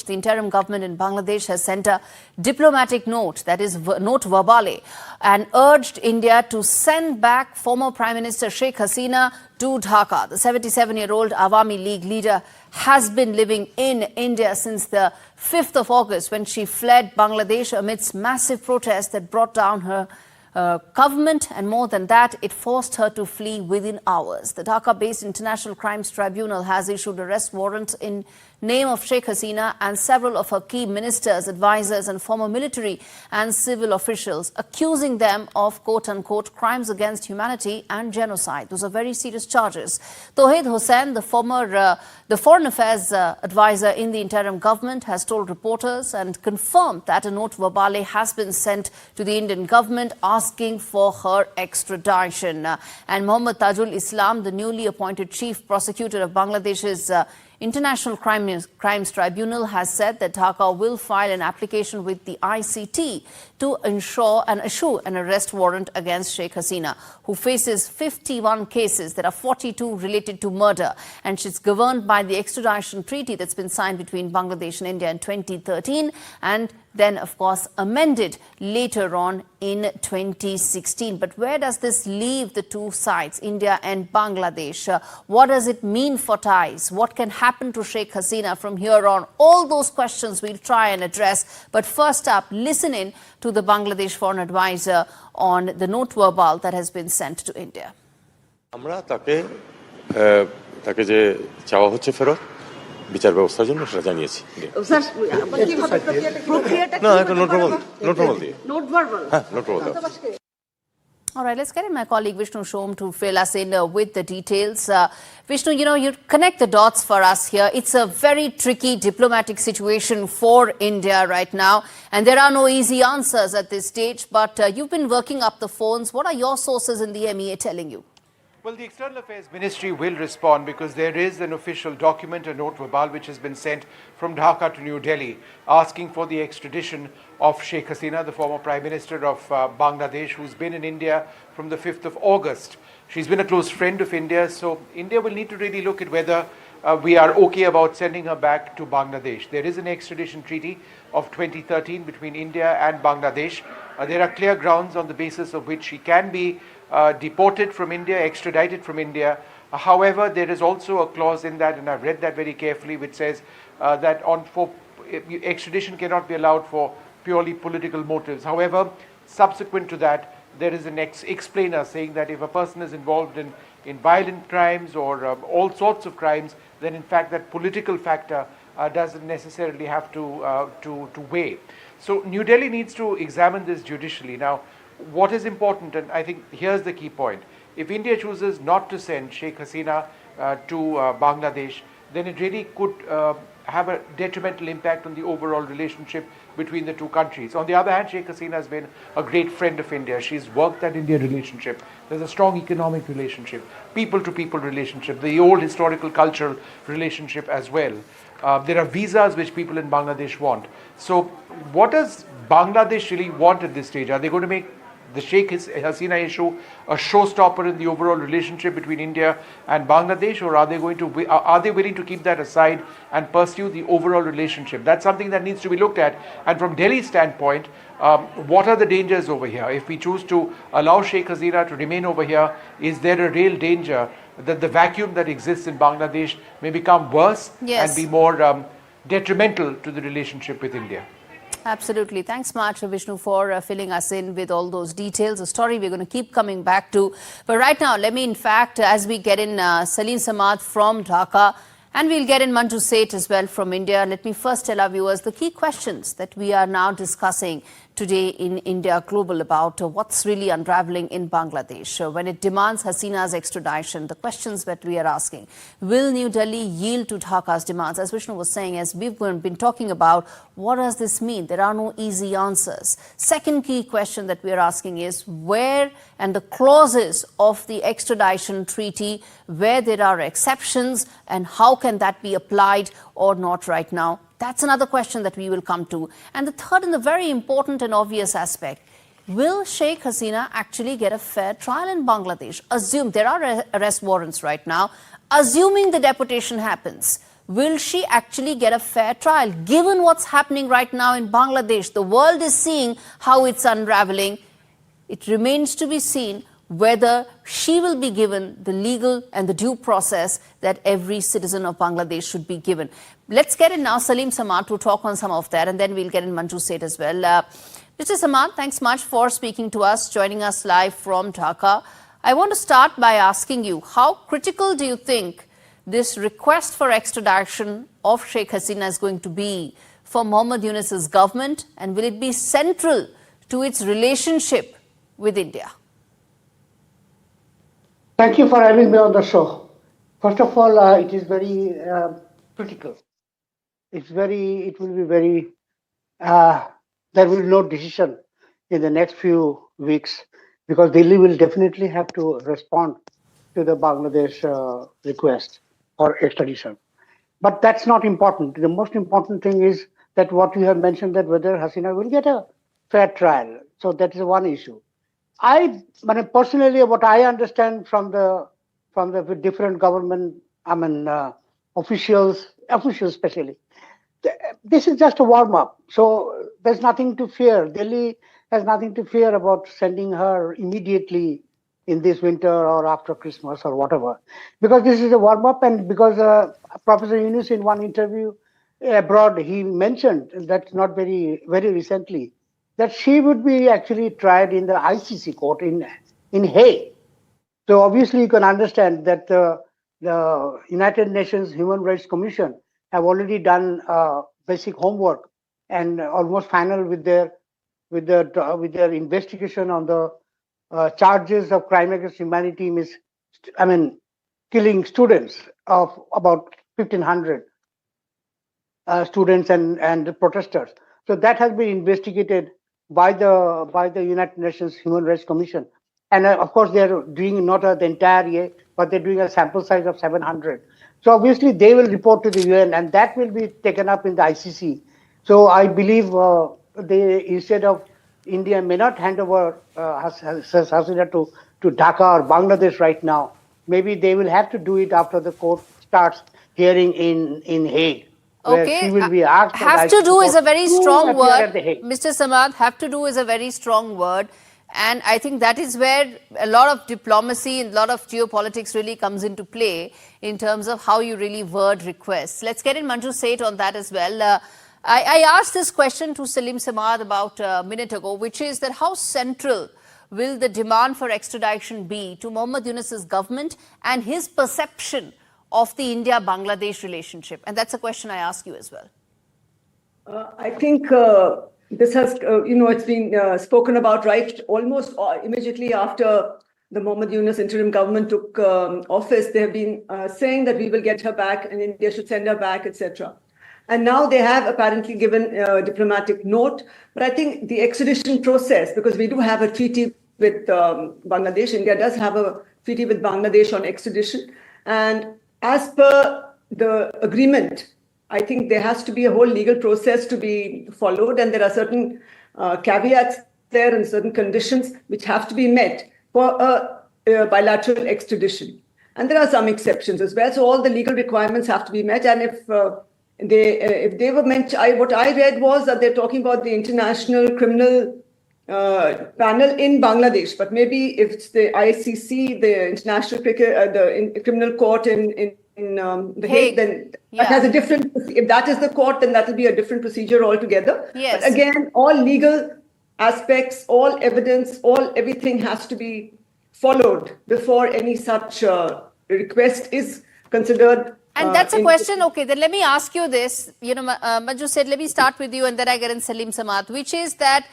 The interim government in Bangladesh has sent a diplomatic note, that is note verbale, and urged India to send back former Prime Minister Sheikh Hasina to Dhaka. The 77-year-old Awami League leader has been living in India since the 5th of August when she fled Bangladesh amidst massive protests that brought down her government, and more than that, it forced her to flee within hours. The Dhaka-based International Crimes Tribunal has issued arrest warrants in name of Sheikh Hasina and several of her key ministers, advisors and former military and civil officials, accusing them of quote-unquote crimes against humanity and genocide. Those are very serious charges. Tawheed Hussain, the foreign affairs advisor in the interim government, has told reporters and confirmed that a note verbale has been sent to the Indian government asking for her extradition. And Mohammad Tajul Islam, the newly appointed chief prosecutor of Bangladesh's International Crimes Tribunal, has said that Dhaka will file an application with the ICT to ensure and issue an arrest warrant against Sheikh Hasina, who faces 51 cases. There are 42 related to murder, and she's governed by the extradition treaty that's been signed between Bangladesh and India in 2013 and then, of course, amended later on in 2016. But where does this leave the two sides, India and Bangladesh? What does it mean for ties? What can happen to Sheikh Hasina from here on? All those questions we'll try and address. But first up, listen in to the Bangladesh foreign advisor on the note verbal that has been sent to India. আমরা তাকে যে চাওয়া হচ্ছে ফেরত বিচার ব্যবস্থার জন্য সেটা জানিয়েছি। স্যার কিভাবে প্রক্রিয়াটা না একটা নোট ভার্বাল দিয়ে হ্যাঁ note verbal. All right, let's get in my colleague Vishnu Shom to fill us in with the details. Vishnu, you connect the dots for us here. It's a very tricky diplomatic situation for India right now, and there are no easy answers at this stage. But you've been working up the phones. What are your sources in the MEA telling you? Well, the External Affairs Ministry will respond because there is an official document, a note verbal, which has been sent from Dhaka to New Delhi asking for the extradition of Sheikh Hasina, the former Prime Minister of Bangladesh, who's been in India from the 5th of August. She's been a close friend of India, so India will need to really look at whether we are okay about sending her back to Bangladesh. There is an extradition treaty of 2013 between India and Bangladesh. There are clear grounds on the basis of which she can be deported from India, extradited from India. However, there is also a clause in that, and I've read that very carefully, which says that extradition cannot be allowed for purely political motives. However, subsequent to that, there is an explainer saying that if a person is involved in violent crimes or all sorts of crimes, then in fact that political factor doesn't necessarily have to weigh. So New Delhi needs to examine this judicially. Now, what is important, and I think here's the key point, if India chooses not to send Sheikh Hasina to Bangladesh, then it really could have a detrimental impact on the overall relationship between the two countries. On the other hand, Sheikh Hasina has been a great friend of India. She's worked that India relationship. There's a strong economic relationship, people-to-people relationship, the old historical cultural relationship as well. There are visas which people in Bangladesh want. So what does Bangladesh really want at this stage? Are they going to make the Sheikh Hasina issue a showstopper in the overall relationship between India and Bangladesh, or are they willing to keep that aside and pursue the overall relationship? That's something that needs to be looked at. And from Delhi's standpoint, what are the dangers over here? If we choose to allow Sheikh Hasina to remain over here, is there a real danger that the vacuum that exists in Bangladesh may become worse and be more detrimental to the relationship with India? Absolutely. Thanks much, Vishnu, for filling us in with all those details. A story we're going to keep coming back to. But right now, let me, in fact, as we get in Saleem Samad from Dhaka, and we'll get in Manju Seth as well from India, let me first tell our viewers the key questions that we are now discussing today in India Global about what's really unraveling in Bangladesh. When it demands Hasina's extradition, the questions that we are asking, will New Delhi yield to Dhaka's demands? As Vishnu was saying, as we've been talking about, what does this mean? There are no easy answers. Second key question that we are asking is where and the clauses of the extradition treaty, where there are exceptions, and how can that be applied or not right now? That's another question that we will come to. And the third and the very important and obvious aspect, will Sheikh Hasina actually get a fair trial in Bangladesh? Assume there are arrest warrants right now. Assuming the deportation happens, will she actually get a fair trial? Given what's happening right now in Bangladesh, the world is seeing how it's unraveling. It remains to be seen whether she will be given the legal and the due process that every citizen of Bangladesh should be given. Let's get in now Saleem Samad to talk on some of that, and then we'll get in Manju Seth as well. Mr. Samad, thanks much for speaking to us, joining us live from Dhaka. I want to start by asking you, how critical do you think this request for extradition of Sheikh Hasina is going to be for Mohammad Yunus's government, and will it be central to its relationship with India? Thank you for having me on the show. First of all, it is very critical. It will be very, there will be no decision in the next few weeks, because Delhi will definitely have to respond to the Bangladesh request for extradition. But that's not important. The most important thing is that what you have mentioned, that whether Hasina will get a fair trial. So that is one issue. Personally, what I understand from the different government, officials especially, this is just a warm up. So there's nothing to fear. Delhi has nothing to fear about sending her immediately in this winter or after Christmas or whatever, because this is a warm up, and because Professor Yunus in one interview abroad, he mentioned that not very recently, that she would be actually tried in the ICC court in Hague. So obviously you can understand that the United Nations Human Rights Commission have already done basic homework and almost final with their investigation on the charges of crime against humanity, killing students of about 1,500 students and protesters. So that has been investigated by the United Nations Human Rights Commission, and of course they are doing not the entire year, but they're doing a sample size of 700. So obviously they will report to the UN, and that will be taken up in the ICC. So I believe they, instead of India may not hand over Hasina to Dhaka or Bangladesh right now. Maybe they will have to do it after the court starts hearing in Hague. Okay, she will be asked. Have to do is a very strong word, Mr. Samad. Have to do is a very strong word, and I think that is where a lot of diplomacy and a lot of geopolitics really comes into play in terms of how you really word requests. Let's get in Manju Seth on that as well. I asked this question to Saleem Samad about a minute ago, which is that how central will the demand for extradition be to Mohammad Yunus's government and his perception of the India-Bangladesh relationship? And that's a question I ask you as well. I think this has, it's been spoken about right almost immediately after the Mohammad Yunus interim government took office. They have been saying that we will get her back and India should send her back, etc. And now they have apparently given a diplomatic note. But I think the extradition process, because we do have a treaty with Bangladesh, India does have a treaty with Bangladesh on extradition. And as per the agreement, I think there has to be a whole legal process to be followed. And there are certain caveats there and certain conditions which have to be met for a bilateral extradition. And there are some exceptions as well. So all the legal requirements have to be met. And if they were meant, what I read was that they're talking about the International Criminal Panel in Bangladesh, but maybe if it's the ICC, the International Criminal Court in The Hague, then that has a different. If that is the court, then that will be a different procedure altogether. Yes. But again, all legal aspects, all evidence, everything has to be followed before any such request is considered. And that's a question. Okay, then let me ask you this. Manju said, let me start with you, and then I get in Saleem Samad, which is that,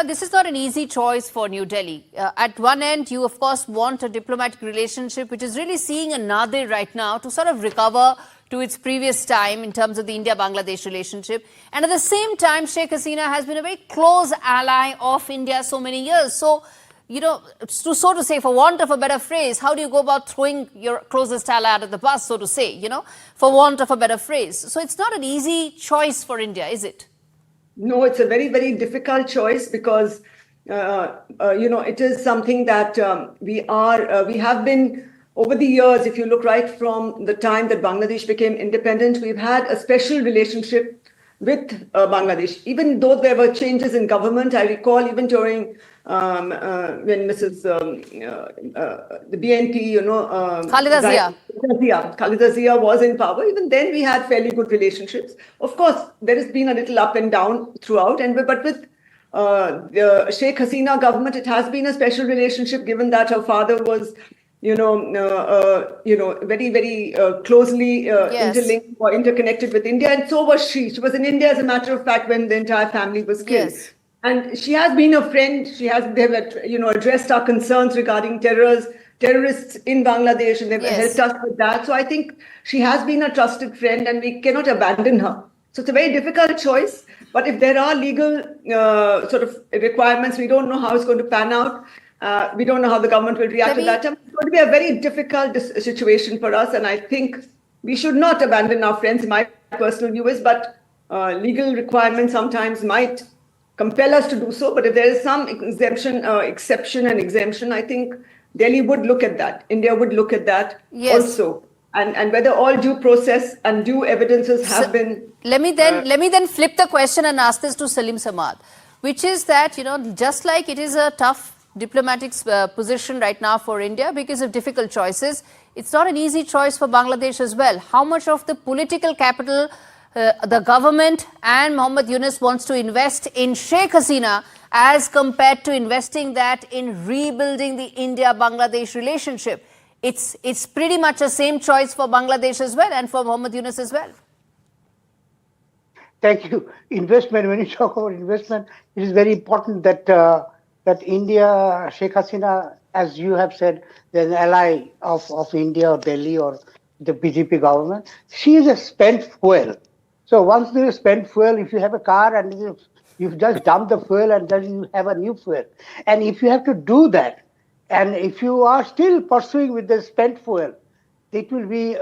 this is not an easy choice for New Delhi. At one end, you, of course, want a diplomatic relationship, which is really seeing a nadir right now to sort of recover to its previous time in terms of the India-Bangladesh relationship. And at the same time, Sheikh Hasina has been a very close ally of India so many years. So, so to say, for want of a better phrase, how do you go about throwing your closest ally out of the bus, so to say, for want of a better phrase? So it's not an easy choice for India, is it? No, it's a very, very difficult choice because, it is something that we have been over the years, if you look right from the time that Bangladesh became independent, we've had a special relationship with Bangladesh. Even though there were changes in government, I recall even during when the BNP, Khalida Zia. Khalida Zia was in power. Even then, we had fairly good relationships. Of course, there has been a little up and down throughout, but with the Sheikh Hasina government, it has been a special relationship, given that her father was, very, very closely interlinked or interconnected with India, and so was she. She was in India, as a matter of fact, when the entire family was killed. Yes. And she has been a friend. They've addressed our concerns regarding terrorists in Bangladesh, and they've helped us with that. So I think she has been a trusted friend, and we cannot abandon her. So it's a very difficult choice. But if there are legal sort of requirements, we don't know how it's going to pan out. We don't know how the government will react to that. It's going to be a very difficult situation for us. And I think we should not abandon our friends. My personal view is, but legal requirements sometimes might compel us to do so. But if there is some exception and exemption, I think Delhi would look at that. India would look at that also. And whether all due process and due evidences have been... Let me then flip the question and ask this to Saleem Samad, which is that, just like it is a tough diplomatic position right now for India because of difficult choices, it's not an easy choice for Bangladesh as well. How much of the political capital the government and Mohammed Yunus wants to invest in Sheikh Hasina as compared to investing that in rebuilding the India-Bangladesh relationship? It's pretty much the same choice for Bangladesh as well and for Mohammed Yunus as well. Thank you. Investment, when you talk about investment, it is very important that that India, Sheikh Hasina, as you have said, they're an ally of India or Delhi or the BJP government. She is a spent fuel. So once there is spent fuel, if you have a car and you've just dumped the fuel and then you have a new fuel. And if you have to do that, and if you are still pursuing with the spent fuel, it will be,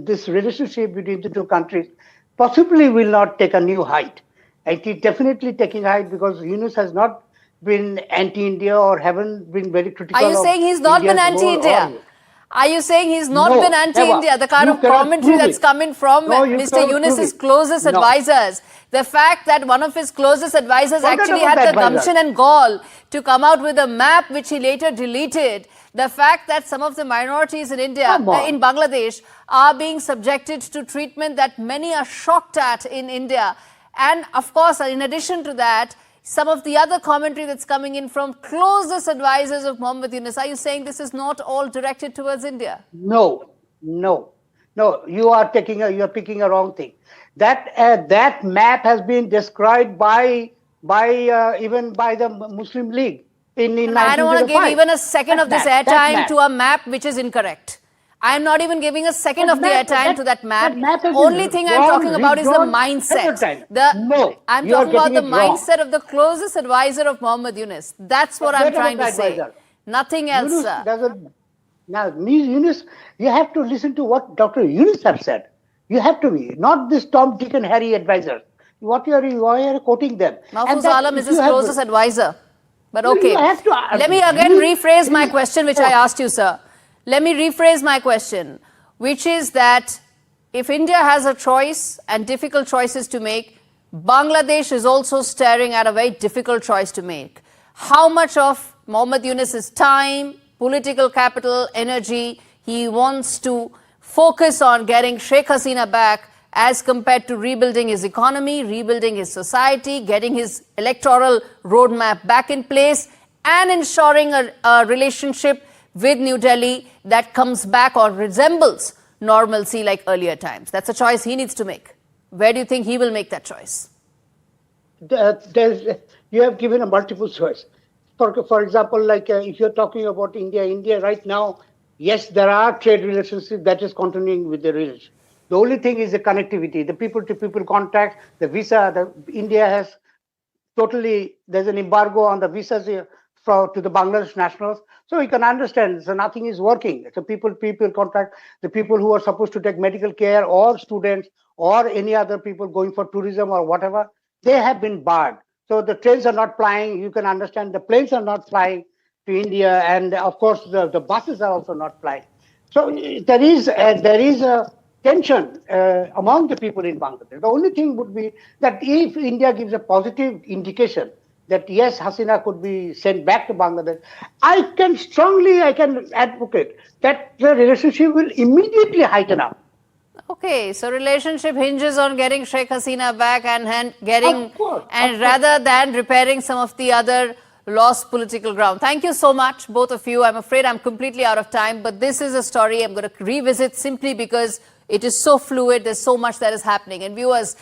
this relationship between the two countries possibly will not take a new height. It is definitely taking height because Yunus has not been anti-India or haven't been very critical. Are you saying he's not been anti-India? Are you saying he's not been anti-India? The kind of commentary that's coming from Mr. Yunus's closest advisors. The fact that one of his closest advisors actually had the gumption and gall to come out with a map which he later deleted. The fact that some of the minorities in India, in Bangladesh, are being subjected to treatment that many are shocked at in India. And of course, in addition to that, some of the other commentary that's coming in from closest advisors of Mohammed Yunus. Are you saying this is not all directed towards India? No. You are picking a wrong thing. That map has been described by even by the Muslim League in 1905. I don't want to give even a second of this airtime to a map which is incorrect. I am not even giving a second of the airtime to that map. Only thing I'm talking about is the mindset. I'm talking about the mindset of the closest advisor of Mohammed Yunus. That's what I'm trying to say. Nothing else. Yunus, you have to listen to what Dr. Yunus have said. You have to be, not this Tom, Dick and Harry advisor. Why are you quoting them? Mahfouz Alam is his closest advisor. But okay, let me again rephrase my question which I asked you, sir. Let me rephrase my question, which is that if India has a choice and difficult choices to make, Bangladesh is also staring at a very difficult choice to make. How much of Mohammed Yunus's time, political capital, energy he wants to focus on getting Sheikh Hasina back as compared to rebuilding his economy, rebuilding his society, getting his electoral roadmap back in place and ensuring a relationship with New Delhi that comes back or resembles normalcy like earlier times. That's a choice he needs to make. Where do you think he will make that choice? You have given a multiple choice. For example, like if you're talking about India right now, yes, there are trade relationships that is continuing with the relation. The only thing is the connectivity, the people-to-people contact, the visa. India has there's an embargo on the visas to the Bangladesh nationals. So you can understand, so nothing is working. So people contact, the people who are supposed to take medical care or students or any other people going for tourism or whatever, they have been barred. So the trains are not flying. You can understand the planes are not flying. to India, and of course the buses are also not flying. So there is a tension among the people in Bangladesh. The only thing would be that if India gives a positive indication that yes, Hasina could be sent back to Bangladesh, I can advocate that the relationship will immediately heighten up. Okay, so relationship hinges on getting Sheikh Hasina back and getting, Of course. rather than repairing some of the other lost political ground. Thank you so much, both of you. I'm afraid I'm completely out of time, but this is a story I'm going to revisit simply because it is so fluid. There's so much that is happening. And viewers,